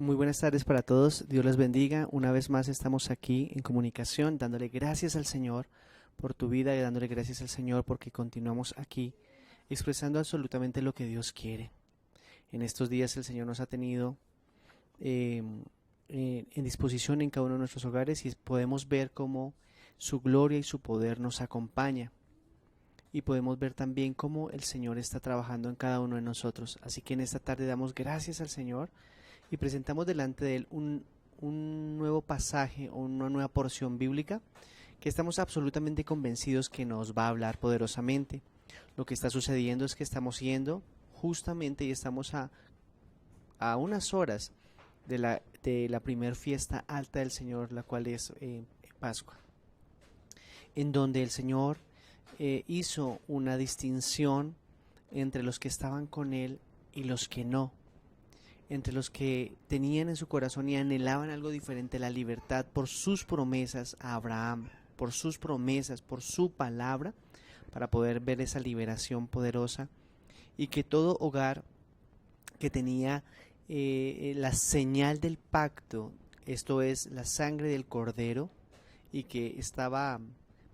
Muy buenas tardes para todos, Dios les bendiga. Una vez más estamos aquí en comunicación, dándole gracias al Señor por tu vida y dándole gracias al Señor porque continuamos aquí expresando absolutamente lo que Dios quiere. En estos días el Señor nos ha tenido eh, en disposición en cada uno de nuestros hogares y podemos ver cómo su gloria y su poder nos acompaña. Y podemos ver también cómo el Señor está trabajando en cada uno de nosotros. Así que en esta tarde damos gracias al Señor y presentamos delante de Él un nuevo pasaje o una nueva porción bíblica que estamos absolutamente convencidos que nos va a hablar poderosamente. Lo que está sucediendo es que estamos yendo justamente y estamos a unas horas de la primer fiesta alta del Señor, la cual es Pascua, en donde el Señor hizo una distinción entre los que estaban con Él y los que no, entre los que tenían en su corazón y anhelaban algo diferente, la libertad por sus promesas a Abraham, por sus promesas, por su palabra, para poder ver esa liberación poderosa, y que todo hogar que tenía la señal del pacto, esto es la sangre del cordero, y que estaba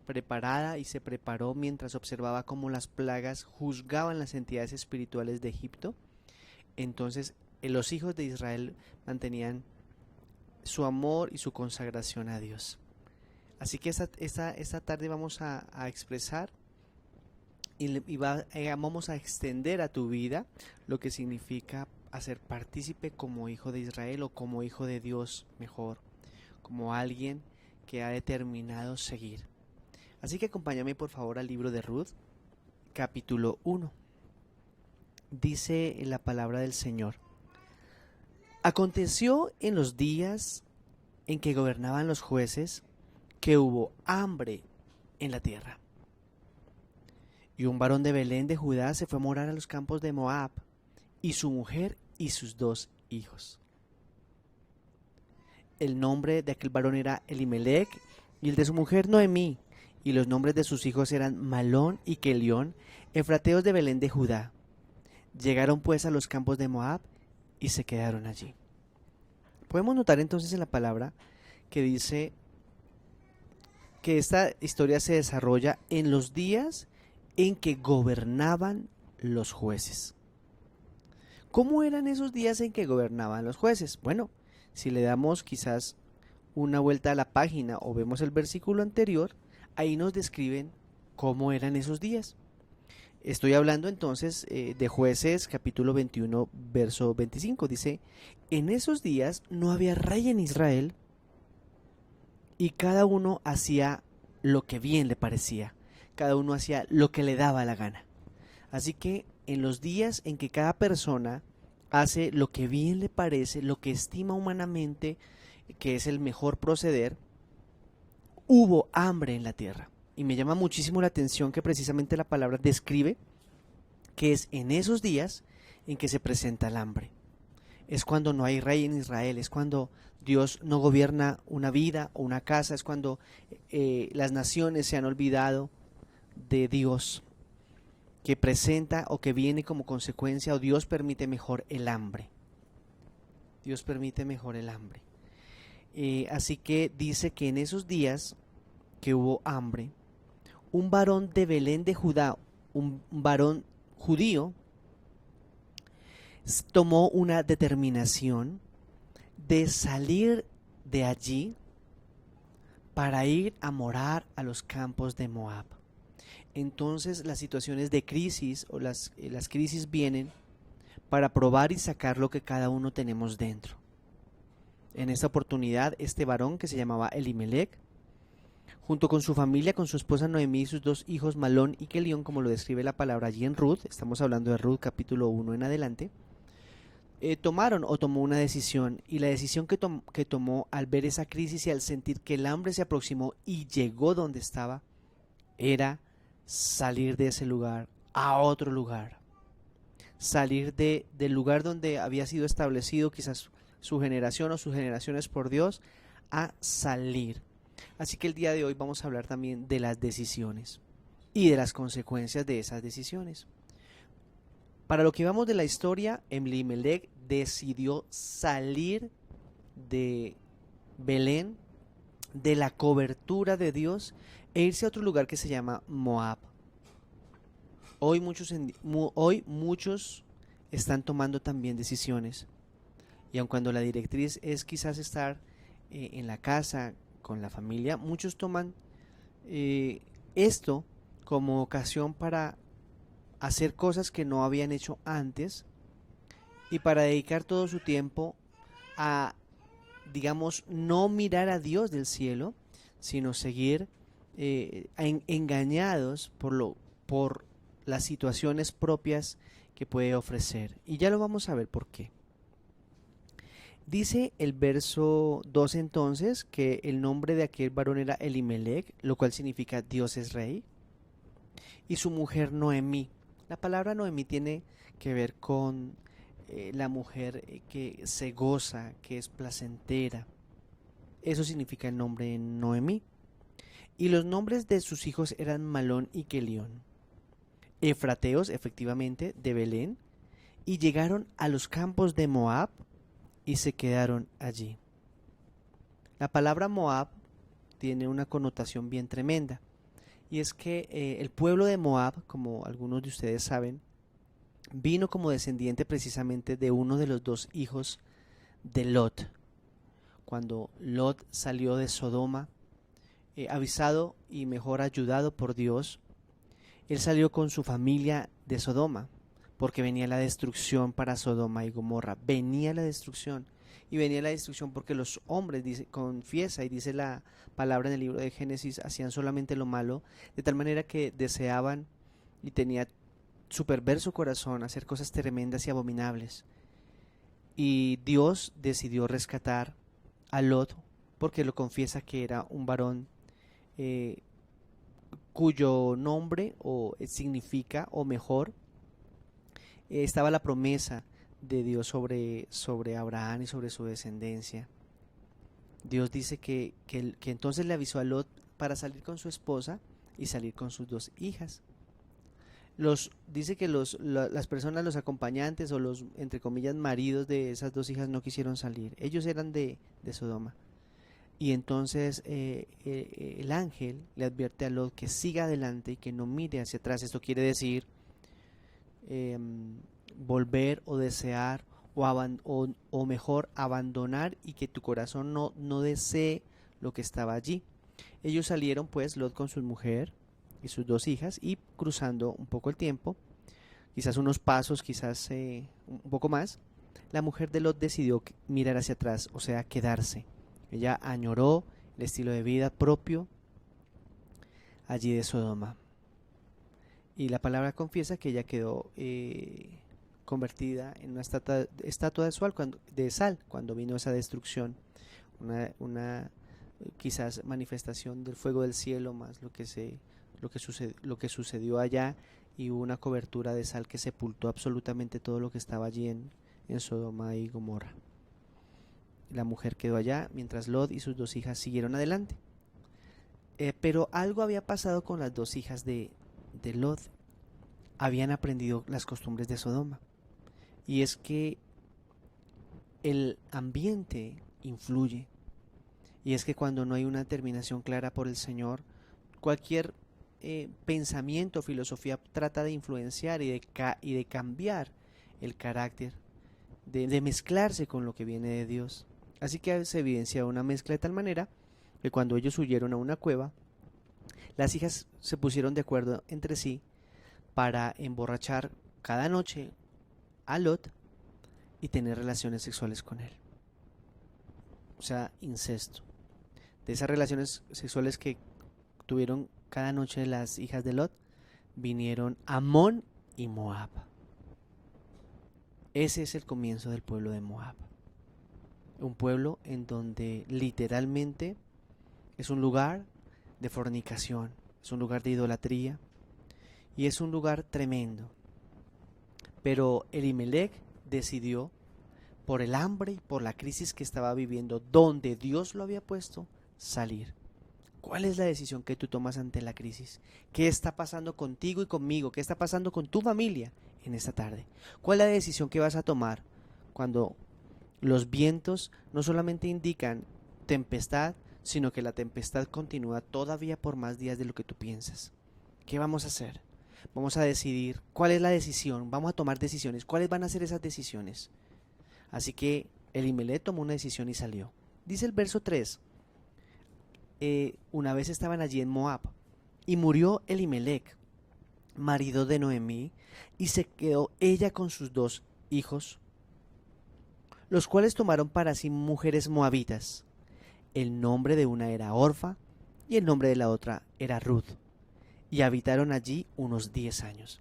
preparada y se preparó mientras observaba cómo las plagas juzgaban las entidades espirituales de Egipto. Entonces los hijos de Israel mantenían su amor y su consagración a Dios. Así que esta tarde vamos a expresar vamos a extender a tu vida lo que significa hacer partícipe como hijo de Israel o como hijo de Dios, mejor, como alguien que ha determinado seguir. Así que acompáñame por favor al libro de Ruth, capítulo 1. Dice la palabra del Señor: Aconteció en los días en que gobernaban los jueces que hubo hambre en la tierra. Y un varón de Belén de Judá se fue a morar a los campos de Moab, y su mujer y sus 2 hijos. El nombre de aquel varón era Elimelec, y el de su mujer Noemí, y los nombres de sus hijos eran Malón y Kelión, efrateos de Belén de Judá. Llegaron pues a los campos de Moab y se quedaron allí. Podemos notar entonces en la palabra que dice que esta historia se desarrolla en los días en que gobernaban los jueces. ¿Cómo eran esos días en que gobernaban los jueces? Bueno, si le damos quizás una vuelta a la página o vemos el versículo anterior, ahí nos describen cómo eran esos días. Estoy hablando entonces de Jueces capítulo 21 verso 25. Dice: en esos días no había rey en Israel, y cada uno hacía lo que bien le parecía, cada uno hacía lo que le daba la gana. Así que en los días en que cada persona hace lo que bien le parece, lo que estima humanamente que es el mejor proceder, hubo hambre en la tierra. Y me llama muchísimo la atención que precisamente la palabra describe que es en esos días en que se presenta el hambre. Es cuando no hay rey en Israel, es cuando Dios no gobierna una vida o una casa, es cuando las naciones se han olvidado de Dios, que presenta o que viene como consecuencia, o Dios permite mejor el hambre. Dios permite mejor el hambre. Así que dice que en esos días que hubo hambre, un varón de Belén de Judá, un varón judío, tomó una determinación de salir de allí para ir a morar a los campos de Moab. Entonces las situaciones de crisis o las crisis vienen para probar y sacar lo que cada uno tenemos dentro. En esta oportunidad, este varón que se llamaba Elimelec, junto con su familia, con su esposa Noemí y sus 2 hijos Malón y Kelión, como lo describe la palabra allí en Ruth, estamos hablando de Ruth capítulo 1 en adelante, tomó una decisión, y la decisión que tomó al ver esa crisis y al sentir que el hambre se aproximó y llegó donde estaba, era salir de ese lugar a otro lugar, salir del lugar donde había sido establecido quizás su generación o sus generaciones por Dios, a salir. Así que el día de hoy vamos a hablar también de las decisiones y de las consecuencias de esas decisiones. Para lo que vamos de la historia, Elimelec decidió salir de Belén, de la cobertura de Dios, e irse a otro lugar que se llama Moab. Hoy muchos están tomando también decisiones, y aun cuando la directriz es quizás estar en la casa con la familia, muchos toman esto como ocasión para hacer cosas que no habían hecho antes y para dedicar todo su tiempo a, digamos, no mirar a Dios del cielo, sino seguir engañados por las situaciones propias que puede ofrecer. Y ya lo vamos a ver por qué. Dice el verso 2 entonces que el nombre de aquel varón era Elimelech, lo cual significa Dios es rey, y su mujer Noemí. La palabra Noemí tiene que ver con la mujer que se goza, que es placentera. Eso significa el nombre de Noemí. Y los nombres de sus hijos eran Malón y Kelión, efrateos efectivamente de Belén, y llegaron a los campos de Moab y se quedaron allí. La palabra Moab tiene una connotación bien tremenda, y es que el pueblo de Moab, como algunos de ustedes saben, vino como descendiente precisamente de uno de los dos hijos de Lot. Cuando Lot salió de Sodoma, avisado y mejor ayudado por Dios, él salió con su familia de Sodoma, porque venía la destrucción para Sodoma y Gomorra. Venía la destrucción. Y venía la destrucción porque los hombres, confiesa y dice la palabra en el libro de Génesis, hacían solamente lo malo, de tal manera que deseaban y tenía su perverso corazón hacer cosas tremendas y abominables. Y Dios decidió rescatar a Lot porque lo confiesa que era un varón cuyo nombre significa, o mejor, estaba la promesa de Dios sobre Abraham y sobre su descendencia. Dios dice que entonces le avisó a Lot para salir con su esposa y salir con sus dos hijas. Dice que las personas, los acompañantes o los, entre comillas, maridos de esas dos hijas no quisieron salir. Ellos eran de Sodoma. Y entonces el ángel le advierte a Lot que siga adelante y que no mire hacia atrás. Esto quiere decir volver o desear o mejor abandonar, y que tu corazón no desee lo que estaba allí. Ellos salieron pues, Lot con su mujer y sus dos hijas, y cruzando un poco el tiempo, quizás unos pasos, quizás un poco más, la mujer de Lot decidió mirar hacia atrás, o sea, quedarse. Ella añoró el estilo de vida propio allí de Sodoma. Y la palabra confiesa que ella quedó convertida en una estatua de sal cuando vino esa destrucción. Una quizás manifestación del fuego del cielo más lo que sucedió allá, y hubo una cobertura de sal que sepultó absolutamente todo lo que estaba allí en Sodoma y Gomorra. La mujer quedó allá mientras Lot y sus dos hijas siguieron adelante. Pero algo había pasado con las dos hijas de Lot. Habían aprendido las costumbres de Sodoma. Y es que el ambiente influye. Y es que cuando no hay una determinación clara por el Señor, cualquier pensamiento, filosofía trata de influenciar y de cambiar el carácter, de mezclarse con lo que viene de Dios. Así que se evidencia una mezcla de tal manera que cuando ellos huyeron a una cueva, las hijas se pusieron de acuerdo entre sí para emborrachar cada noche a Lot y tener relaciones sexuales con él. O sea, incesto. De esas relaciones sexuales que tuvieron cada noche las hijas de Lot, vinieron Amón y Moab. Ese es el comienzo del pueblo de Moab. Un pueblo en donde literalmente es un lugar de fornicación, es un lugar de idolatría y es un lugar tremendo. Pero Elimelech decidió, por el hambre y por la crisis que estaba viviendo, donde Dios lo había puesto, salir. ¿Cuál es la decisión que tú tomas ante la crisis? ¿Qué está pasando contigo y conmigo? ¿Qué está pasando con tu familia en esta tarde? ¿Cuál es la decisión que vas a tomar cuando los vientos no solamente indican tempestad, sino que la tempestad continúa todavía por más días de lo que tú piensas. ¿Qué vamos a hacer? Vamos a decidir cuál es la decisión, vamos a tomar decisiones, cuáles van a ser esas decisiones. Así que Elimelech tomó una decisión y salió. Dice el verso 3, una vez estaban allí en Moab, y murió Elimelech, marido de Noemí, y se quedó ella con sus 2 hijos, los cuales tomaron para sí mujeres moabitas. El nombre de una era Orfa y el nombre de la otra era Ruth, y habitaron allí unos 10 años.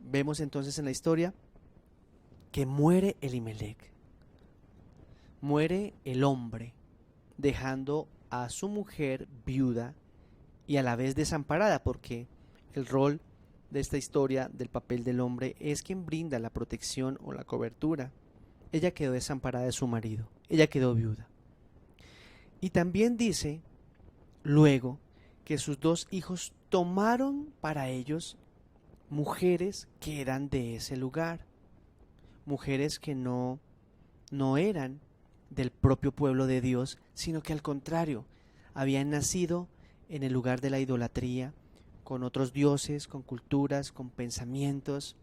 Vemos entonces en la historia que muere Elimelech, muere el hombre, dejando a su mujer viuda y a la vez desamparada, porque el rol de esta historia del papel del hombre es quien brinda la protección o la cobertura. Ella quedó desamparada de su marido, ella quedó viuda. Y también dice luego que sus 2 hijos tomaron para ellos mujeres que eran de ese lugar, mujeres que no eran del propio pueblo de Dios, sino que al contrario, habían nacido en el lugar de la idolatría, con otros dioses, con culturas, con pensamientos,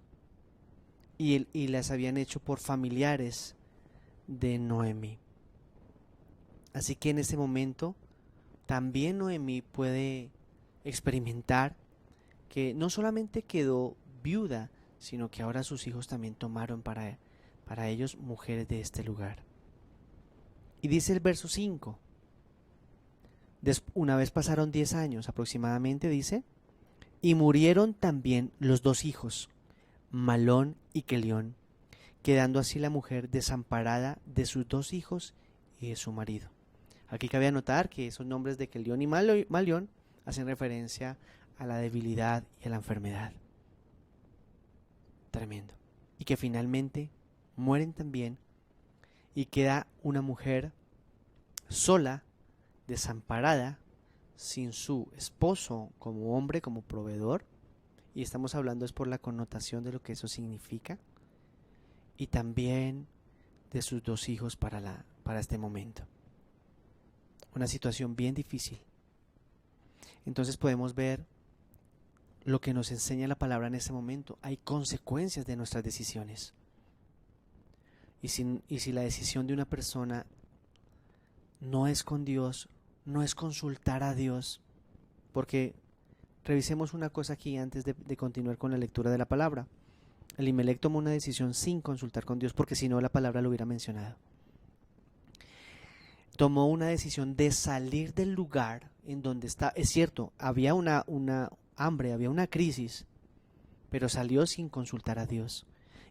y las habían hecho por familiares de Noemí. Así que en ese momento también Noemí puede experimentar que no solamente quedó viuda, sino que ahora sus hijos también tomaron para ellos mujeres de este lugar. Y dice el verso 5, una vez pasaron 10 años aproximadamente, dice, y murieron también los 2 hijos, Malón y Quelión, quedando así la mujer desamparada de sus 2 hijos y de su marido. Aquí cabe anotar que esos nombres de Quelión y Malión hacen referencia a la debilidad y a la enfermedad. Tremendo. Y que finalmente mueren también y queda una mujer sola, desamparada, sin su esposo como hombre, como proveedor, y estamos hablando es por la connotación de lo que eso significa, y también de sus 2 hijos para este momento. Una situación bien difícil. Entonces podemos ver lo que nos enseña la palabra en este momento. Hay consecuencias de nuestras decisiones. Y si la decisión de una persona no es con Dios, no es consultar a Dios, porque revisemos una cosa aquí antes de continuar con la lectura de la palabra. Elimelech tomó una decisión sin consultar con Dios, porque si no la palabra lo hubiera mencionado. Tomó una decisión de salir del lugar en donde está. Es cierto, había una hambre, había una crisis, pero salió sin consultar a Dios.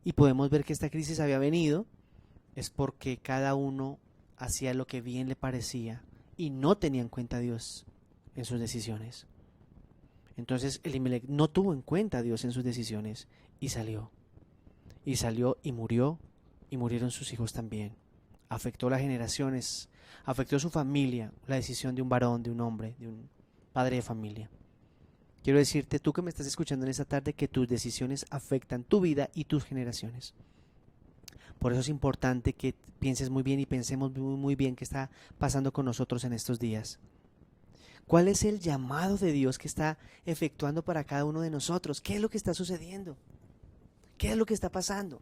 Y podemos ver que esta crisis había venido es porque cada uno hacía lo que bien le parecía y no tenía en cuenta a Dios en sus decisiones. Entonces Elimelech no tuvo en cuenta a Dios en sus decisiones y salió. Y salió y murió, y murieron sus hijos también. Afectó las generaciones, afectó su familia, la decisión de un varón, de un hombre, de un padre de familia. Quiero decirte, tú que me estás escuchando en esta tarde, que tus decisiones afectan tu vida y tus generaciones. Por eso es importante que pienses muy bien y pensemos muy bien qué está pasando con nosotros en estos días. ¿Cuál es el llamado de Dios que está efectuando para cada uno de nosotros? ¿Qué es lo que está sucediendo? ¿Qué es lo que está pasando?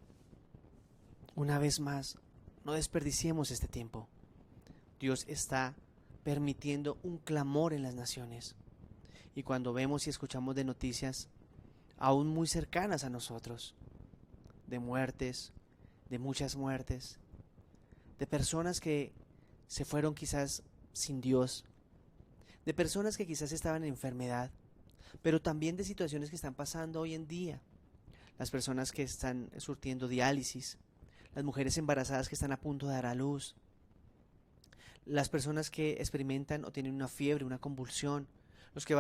Una vez más, no desperdiciemos este tiempo. Dios está permitiendo un clamor en las naciones. Y cuando vemos y escuchamos de noticias aún muy cercanas a nosotros, de muertes, de muchas muertes, de personas que se fueron quizás sin Dios, de personas que quizás estaban en enfermedad, pero también de situaciones que están pasando hoy en día. Las personas que están surtiendo diálisis, las mujeres embarazadas que están a punto de dar a luz, las personas que experimentan o tienen una fiebre, una convulsión, los que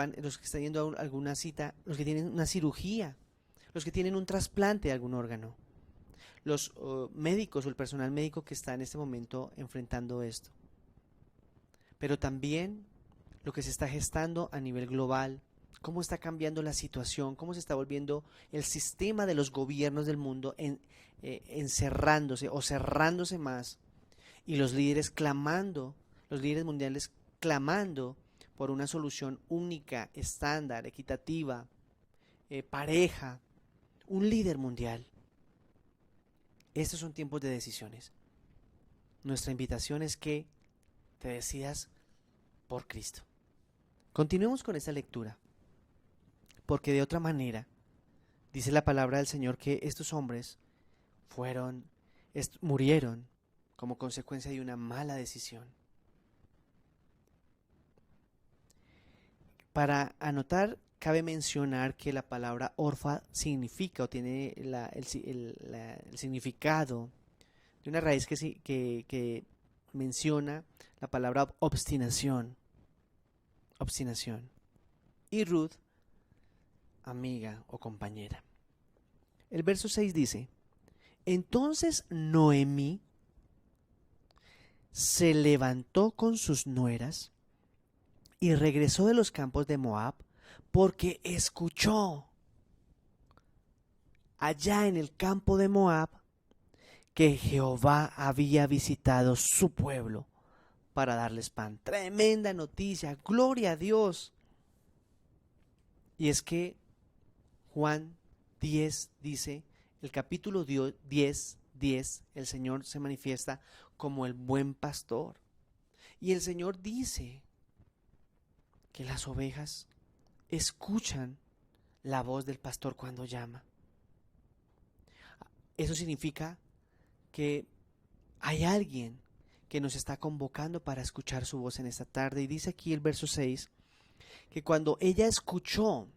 están yendo a alguna cita, los que tienen una cirugía, los que tienen un trasplante de algún órgano, los médicos o el personal médico que está en este momento enfrentando esto. Pero también lo que se está gestando a nivel global, cómo está cambiando la situación, cómo se está volviendo el sistema de los gobiernos del mundo encerrándose o cerrándose más, y los líderes clamando, los líderes mundiales clamando por una solución única, estándar, equitativa, pareja, un líder mundial. Estos son tiempos de decisiones. Nuestra invitación es que te decidas por Cristo. Continuemos con esta lectura, porque de otra manera dice la palabra del Señor que estos hombres murieron como consecuencia de una mala decisión. Para anotar, cabe mencionar que la palabra orfa significa o tiene el significado de una raíz que menciona la palabra obstinación. Obstinación. Y Ruth, amiga o compañera. El verso 6 dice: entonces Noemí se levantó con sus nueras y regresó de los campos de Moab, porque escuchó allá en el campo de Moab que Jehová había visitado su pueblo para darles pan. Tremenda noticia, gloria a Dios. Y es que Juan 10 dice, el capítulo 10, el Señor se manifiesta como el buen pastor. Y el Señor dice que las ovejas escuchan la voz del pastor cuando llama. Eso significa que hay alguien que nos está convocando para escuchar su voz en esta tarde. Y dice aquí el verso 6, que cuando ella escuchó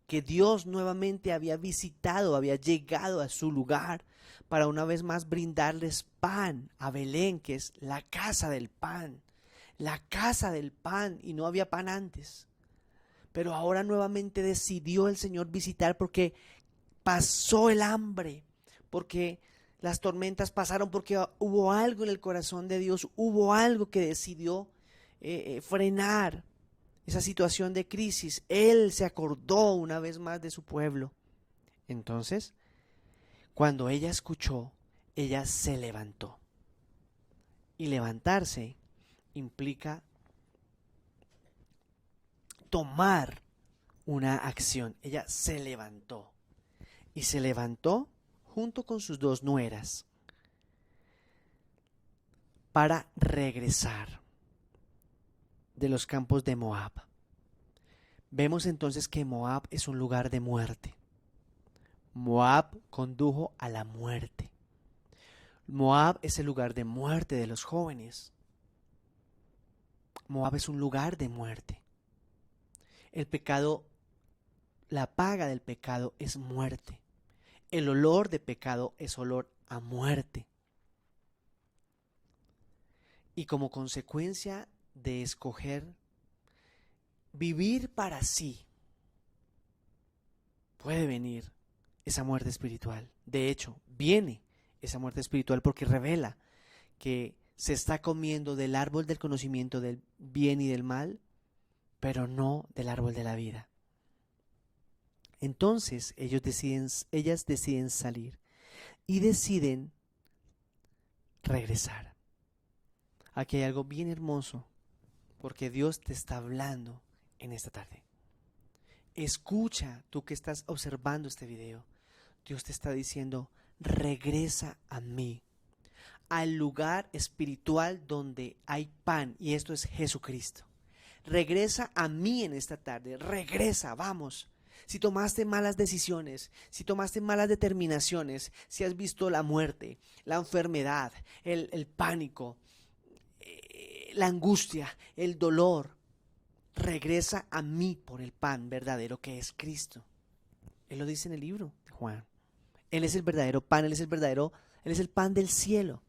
que Dios nuevamente había visitado, había llegado a su lugar para una vez más brindarles pan a Belén, que es la casa del pan, y no había pan antes. Pero ahora nuevamente decidió el Señor visitar porque pasó el hambre, porque las tormentas pasaron, porque hubo algo en el corazón de Dios, hubo algo que decidió frenar esa situación de crisis. Él se acordó una vez más de su pueblo. Entonces, cuando ella escuchó, ella se levantó. Y levantarse implica tomar una acción. Ella se levantó. Y se levantó junto con sus dos nueras para regresar de los campos de Moab. Vemos entonces que Moab es un lugar de muerte. Moab condujo a la muerte. Moab es el lugar de muerte de los jóvenes. Moab es un lugar de muerte. El pecado, la paga del pecado es muerte. El olor de pecado es olor a muerte. Y como consecuencia de escoger vivir para sí, puede venir esa muerte espiritual. De hecho, viene esa muerte espiritual porque revela que se está comiendo del árbol del conocimiento del bien y del mal, pero no del árbol de la vida. Entonces ellas deciden salir y deciden regresar. Aquí hay algo bien hermoso, porque Dios te está hablando en esta tarde. Escucha, tú que estás observando este video. Dios te está diciendo: regresa a mí, al lugar espiritual donde hay pan, y esto es Jesucristo. Regresa a mí en esta tarde, regresa, vamos. Si tomaste malas decisiones, si tomaste malas determinaciones, si has visto la muerte, la enfermedad, el pánico, la angustia, el dolor, regresa a mí por el pan verdadero que es Cristo. Él lo dice en el libro de Juan. Él es el verdadero pan, Él es el pan del cielo.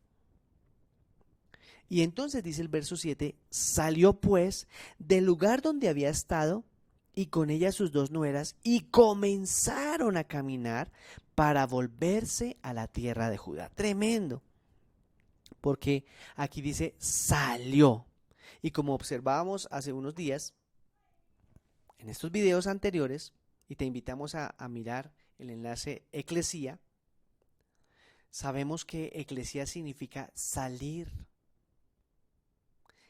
Y entonces dice el verso 7, salió pues del lugar donde había estado y con ella sus dos nueras y comenzaron a caminar para volverse a la tierra de Judá. Tremendo. Porque aquí dice salió. Y como observábamos hace unos días, En estos videos anteriores, y te invitamos a mirar el enlace Eclesia, sabemos que Eclesia significa salir,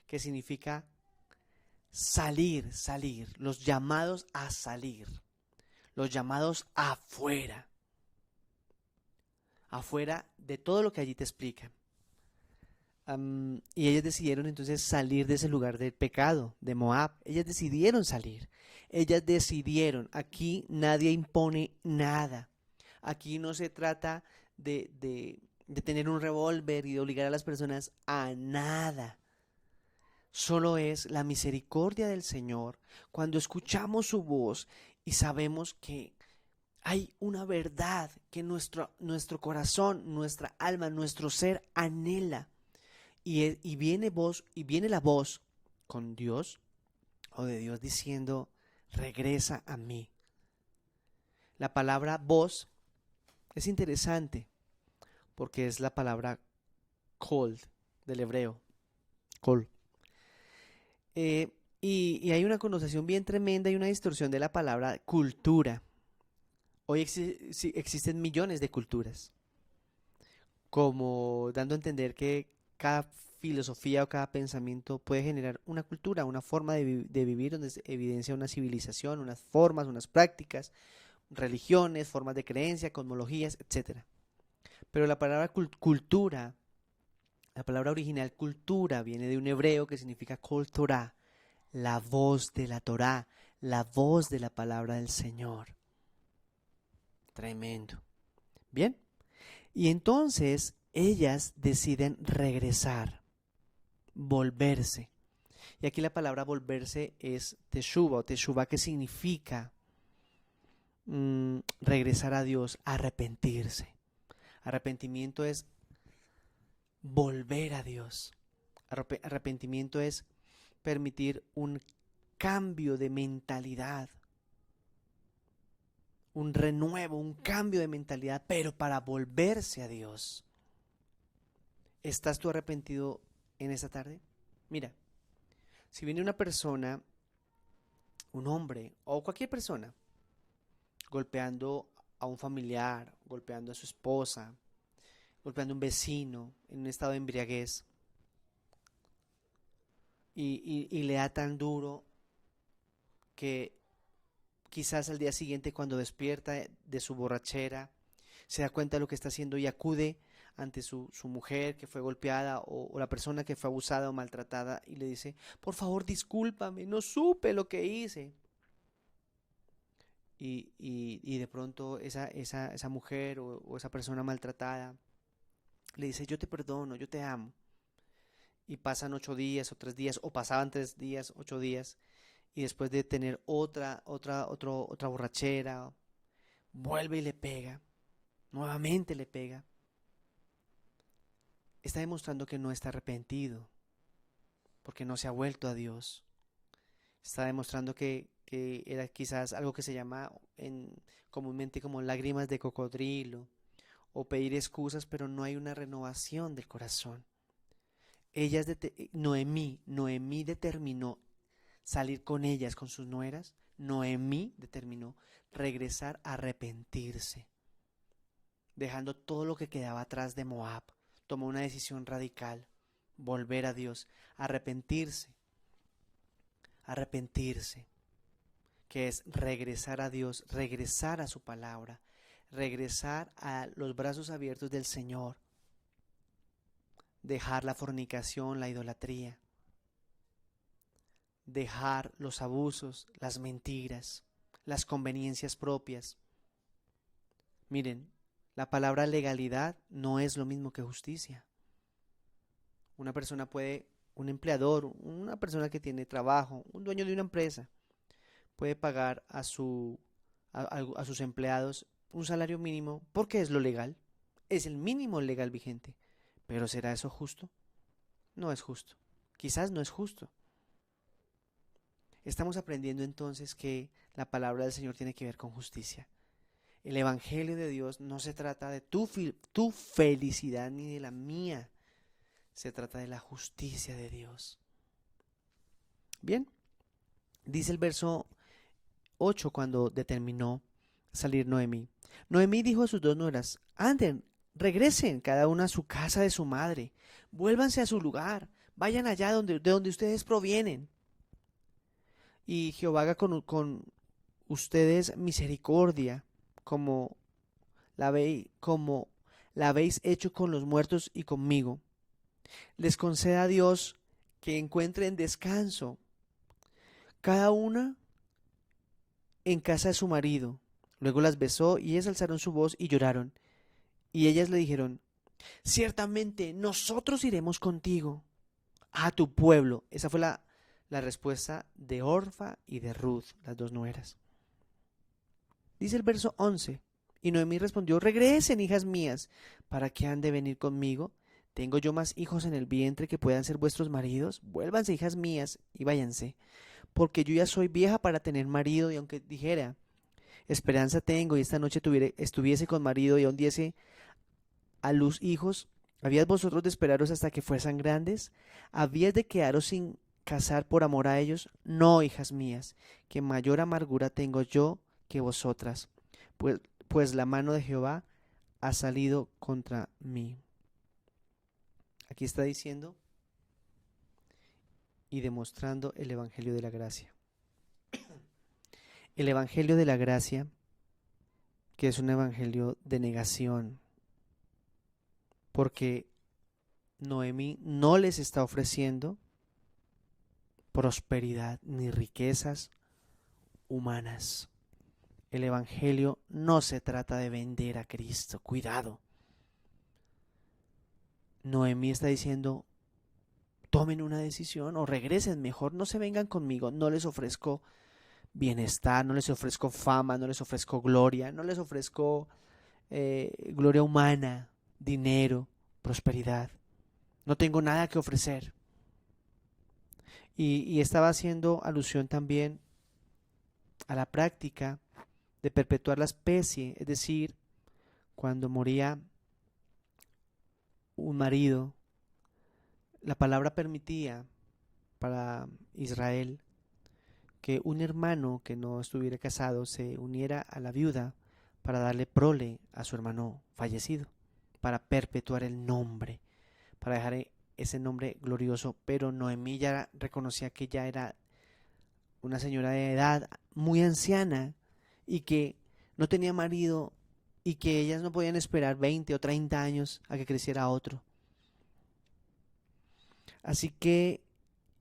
que significa salir, los llamados a salir, los llamados afuera de todo lo que allí te explican. Y ellas decidieron entonces salir de ese lugar del pecado, de Moab. Ellas decidieron salir. Ellas decidieron. Aquí nadie impone nada. Aquí no se trata de tener un revólver y de obligar a las personas a nada. Solo es la misericordia del Señor cuando escuchamos su voz y sabemos que hay una verdad que nuestro corazón, nuestra alma, nuestro ser anhela. Y viene la voz con Dios o de Dios diciendo, regresa a mí. La palabra voz es interesante porque es la palabra kol del hebreo. Kol. Y hay una connotación bien tremenda y una distorsión de la palabra cultura. Hoy existen millones de culturas, como dando a entender que cada filosofía o cada pensamiento puede generar una cultura, una forma de vivir donde se evidencia una civilización, unas formas, unas prácticas, religiones, formas de creencia, cosmologías, etc. Pero la palabra cultura, la palabra original cultura, viene de un hebreo que significa kol Torah, la voz de la Torah, la voz de la palabra del Señor. Tremendo. Bien. Y entonces ellas deciden regresar, volverse. Y aquí la palabra volverse es teshuva, o teshuva que significa regresar a Dios, arrepentirse. Arrepentimiento es volver a Dios. Arrepentimiento es permitir un cambio de mentalidad, un renuevo, un cambio de mentalidad, pero para volverse a Dios. ¿Estás tú arrepentido en esta tarde? Mira, si viene una persona, un hombre o cualquier persona, golpeando a un familiar, golpeando a su esposa, golpeando a un vecino en un estado de embriaguez y le da tan duro que quizás al día siguiente cuando despierta de su borrachera se da cuenta de lo que está haciendo y acude ante su mujer que fue golpeada o la persona que fue abusada o maltratada y le dice, por favor discúlpame, no supe lo que hice. Y de pronto esa mujer o esa persona maltratada le dice, yo te perdono, yo te amo. Y pasan 8 días o 3 días, o pasaban 3 días, 8 días, y después de tener otra borrachera, vuelve y le pega, nuevamente le pega. Está demostrando que no está arrepentido, porque no se ha vuelto a Dios. Está demostrando que era quizás algo que se llama comúnmente como lágrimas de cocodrilo, o pedir excusas, pero no hay una renovación del corazón. Noemí determinó salir con ellas, con sus nueras. Noemí determinó regresar a arrepentirse, dejando todo lo que quedaba atrás de Moab. Tomó una decisión radical, volver a Dios, arrepentirse, que es regresar a Dios, regresar a su palabra, regresar a los brazos abiertos del Señor, dejar la fornicación, la idolatría, dejar los abusos, las mentiras, las conveniencias propias. Miren, la palabra legalidad no es lo mismo que justicia. Una persona un empleador, una persona que tiene trabajo, un dueño de una empresa, puede pagar a sus empleados un salario mínimo porque es lo legal, es el mínimo legal vigente. ¿Pero será eso justo? No es justo. Quizás no es justo. Estamos aprendiendo entonces que la palabra del Señor tiene que ver con justicia. El Evangelio de Dios no se trata de tu felicidad ni de la mía. Se trata de la justicia de Dios. Bien, dice el verso 8, cuando determinó salir Noemí. Noemí dijo a sus dos nueras: anden, regresen cada una a su casa de su madre, vuélvanse a su lugar, vayan allá de donde ustedes provienen. Y Jehová haga con ustedes misericordia, como como la habéis hecho con los muertos y conmigo. Les conceda a Dios que encuentren descanso, cada una en casa de su marido. Luego las besó y ellas alzaron su voz y lloraron. Y ellas le dijeron: ciertamente nosotros iremos contigo a tu pueblo. Esa fue la respuesta de Orfa y de Ruth, las dos nueras. Dice el verso 11: y Noemí respondió: regresen, hijas mías, ¿para qué han de venir conmigo? ¿Tengo yo más hijos en el vientre que puedan ser vuestros maridos? Vuélvanse, hijas mías, y váyanse, porque yo ya soy vieja para tener marido, y aunque dijera: esperanza tengo, y esta noche estuviese con marido, y aún diese a luz hijos, ¿habías vosotros de esperaros hasta que fueran grandes? ¿Habías de quedaros sin casar por amor a ellos? No, hijas mías, que mayor amargura tengo yo que vosotras, pues la mano de Jehová ha salido contra mí. Aquí está diciendo y demostrando el Evangelio de la Gracia. El Evangelio de la Gracia, que es un evangelio de negación, porque Noemí no les está ofreciendo prosperidad ni riquezas humanas. El evangelio no se trata de vender a Cristo, cuidado. Noemí está diciendo: tomen una decisión o regresen, mejor no se vengan conmigo, no les ofrezco bienestar, no les ofrezco fama, no les ofrezco gloria, no les ofrezco gloria humana, dinero, prosperidad. No tengo nada que ofrecer. Y estaba haciendo alusión también a la práctica de perpetuar la especie, es decir, cuando moría un marido, la palabra permitía para Israel que un hermano que no estuviera casado se uniera a la viuda para darle prole a su hermano fallecido, para perpetuar el nombre, para dejar ese nombre glorioso. Pero Noemí ya reconocía que ya era una señora de edad muy anciana y que no tenía marido y que ellas no podían esperar 20 o 30 años a que creciera otro. Así que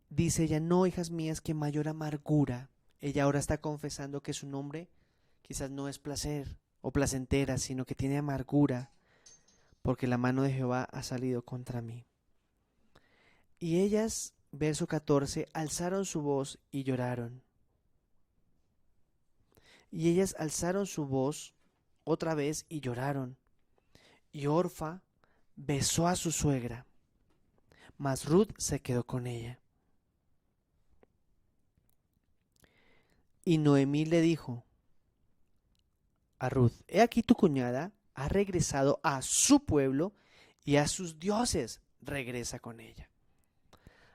dice ella: no, hijas mías, que mayor amargura. Ella ahora está confesando que su nombre quizás no es placer o placentera, sino que tiene amargura, porque la mano de Jehová ha salido contra mí. Y ellas, verso 14, alzaron su voz y lloraron. Y ellas alzaron su voz otra vez y lloraron. Y Orfa besó a su suegra, mas Ruth se quedó con ella. Y Noemí le dijo a Ruth: he aquí tu cuñada ha regresado a su pueblo y a sus dioses, regresa con ella.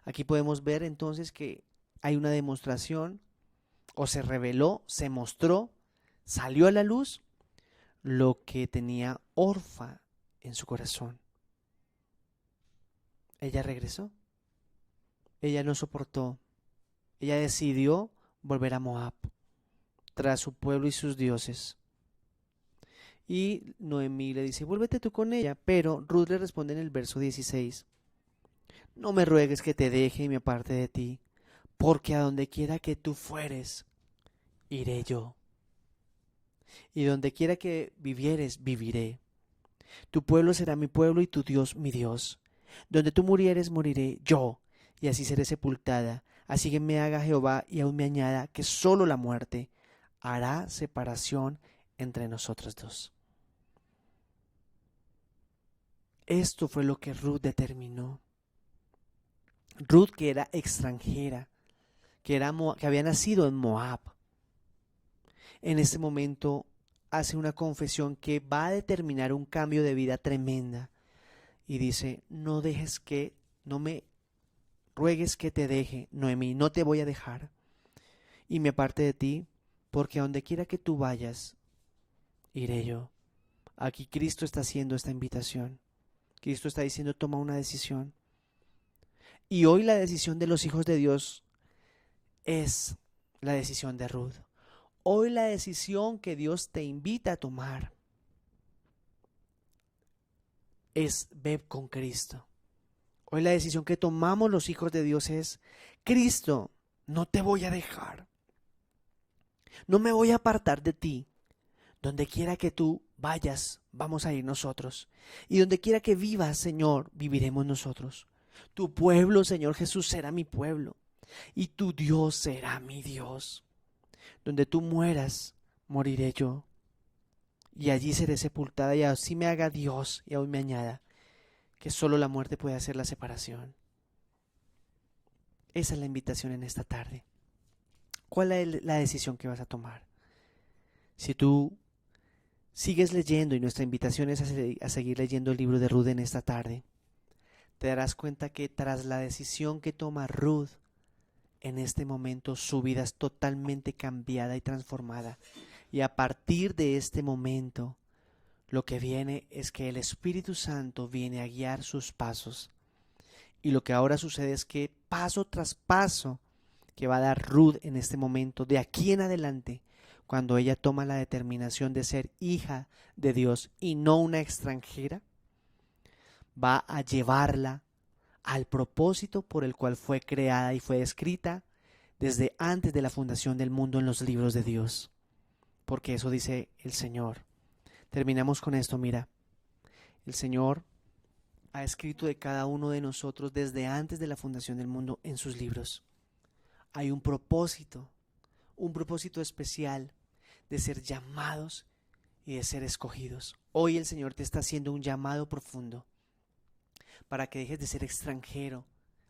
Aquí podemos ver entonces que hay una demostración, o se reveló, se mostró, salió a la luz lo que tenía Orfa en su corazón. Ella regresó, ella no soportó, ella decidió volver a Moab, tras su pueblo y sus dioses. Y Noemí le dice: vuélvete tú con ella. Pero Ruth le responde en el verso 16: no me ruegues que te deje y me aparte de ti, porque a donde quiera que tú fueres, iré yo. Y donde quiera que vivieres, viviré. Tu pueblo será mi pueblo y tu Dios mi Dios. Donde tú murieres, moriré yo, y así seré sepultada. Así que me haga Jehová y aún me añada que solo la muerte hará separación entre nosotros dos. Esto fue lo que Ruth determinó. Ruth, que era extranjera, que había nacido en Moab, en este momento hace una confesión que va a determinar un cambio de vida tremenda. Y dice: no me ruegues que te deje, Noemí, no te voy a dejar y me aparte de ti, porque a donde quiera que tú vayas, iré yo. Aquí Cristo está haciendo esta invitación. Cristo está diciendo, toma una decisión. Y hoy la decisión de los hijos de Dios es la decisión de Ruth. Hoy la decisión que Dios te invita a tomar es ve con Cristo. Hoy la decisión que tomamos los hijos de Dios es, Cristo, no te voy a dejar. No me voy a apartar de ti. Donde quiera que tú vayas, vamos a ir nosotros. Y donde quiera que vivas, Señor, viviremos nosotros. Tu pueblo, Señor Jesús, será mi pueblo. Y tu Dios será mi Dios. Donde tú mueras, moriré yo. Y allí seré sepultada, y así me haga Dios y aún me añada que solo la muerte puede hacer la separación. Esa es la invitación en esta tarde. ¿Cuál es la decisión que vas a tomar? Si tú sigues leyendo, y nuestra invitación es a seguir leyendo el libro de Ruth en esta tarde, te darás cuenta que tras la decisión que toma Ruth, en este momento su vida es totalmente cambiada y transformada. Y a partir de este momento, lo que viene es que el Espíritu Santo viene a guiar sus pasos. Y lo que ahora sucede es que paso tras paso que va a dar Ruth en este momento, de aquí en adelante, cuando ella toma la determinación de ser hija de Dios y no una extranjera, va a llevarla al propósito por el cual fue creada y fue escrita desde antes de la fundación del mundo en los libros de Dios. Porque eso dice el Señor. Terminamos con esto, mira. El Señor ha escrito de cada uno de nosotros desde antes de la fundación del mundo en sus libros. Hay un propósito especial de ser llamados y de ser escogidos. Hoy el Señor te está haciendo un llamado profundo para que dejes de ser extranjero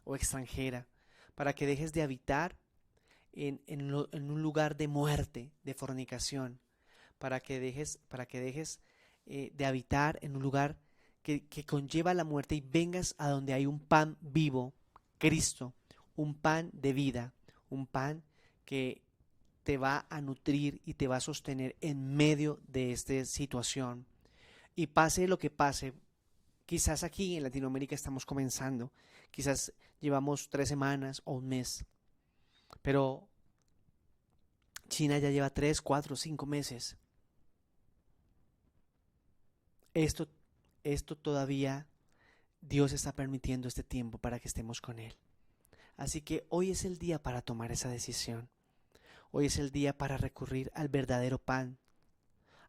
o extranjera, para que dejes de habitar en un lugar de muerte, de fornicación, para que dejes de habitar en un lugar que conlleva la muerte y vengas a donde hay un pan vivo, Cristo, un pan de vida, un pan que te va a nutrir y te va a sostener en medio de esta situación. Y pase lo que pase, quizás aquí en Latinoamérica estamos comenzando, quizás llevamos 3 semanas o un mes, pero China ya lleva 3, 4, 5 meses. Esto todavía Dios está permitiendo este tiempo para que estemos con Él. Así que hoy es el día para tomar esa decisión. Hoy es el día para recurrir al verdadero pan,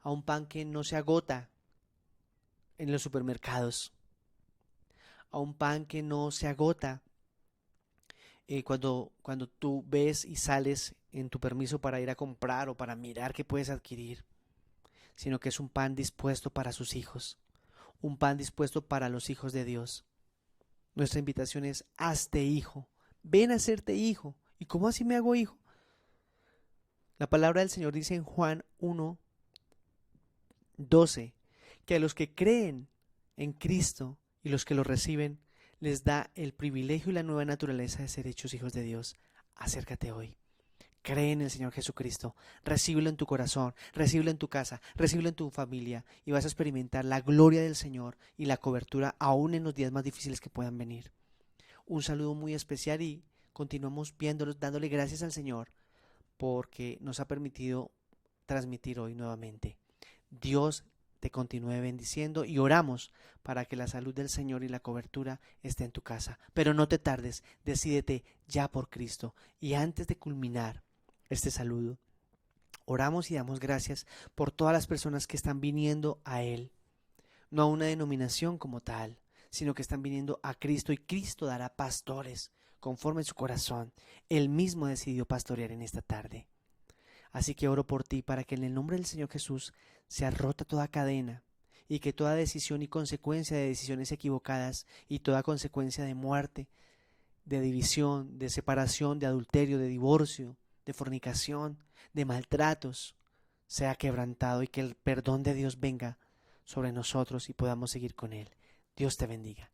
a un pan que no se agota en los supermercados, a un pan que no se agota cuando tú ves y sales en tu permiso para ir a comprar o para mirar qué puedes adquirir, sino que es un pan dispuesto para sus hijos, un pan dispuesto para los hijos de Dios. Nuestra invitación es: hazte hijo, ven a hacerte hijo. ¿Y cómo así me hago hijo? La palabra del Señor dice en Juan 1:12 que a los que creen en Cristo y los que lo reciben les da el privilegio y la nueva naturaleza de ser hechos hijos de Dios. Acércate hoy. Cree en el Señor Jesucristo, recíbelo en tu corazón, recíbelo en tu casa, recíbelo en tu familia y vas a experimentar la gloria del Señor y la cobertura aún en los días más difíciles que puedan venir. Un saludo muy especial y continuamos viéndolos, dándole gracias al Señor porque nos ha permitido transmitir hoy nuevamente. Dios te continúe bendiciendo y oramos para que la salud del Señor y la cobertura esté en tu casa. Pero no te tardes, decídete ya por Cristo. Y antes de culminar este saludo, oramos y damos gracias por todas las personas que están viniendo a Él, no a una denominación como tal, sino que están viniendo a Cristo y Cristo dará pastores conforme a su corazón. Él mismo decidió pastorear en esta tarde. Así que oro por ti para que en el nombre del Señor Jesús sea rota toda cadena y que toda decisión y consecuencia de decisiones equivocadas y toda consecuencia de muerte, de división, de separación, de adulterio, de divorcio, de fornicación, de maltratos, sea quebrantado y que el perdón de Dios venga sobre nosotros y podamos seguir con Él. Dios te bendiga.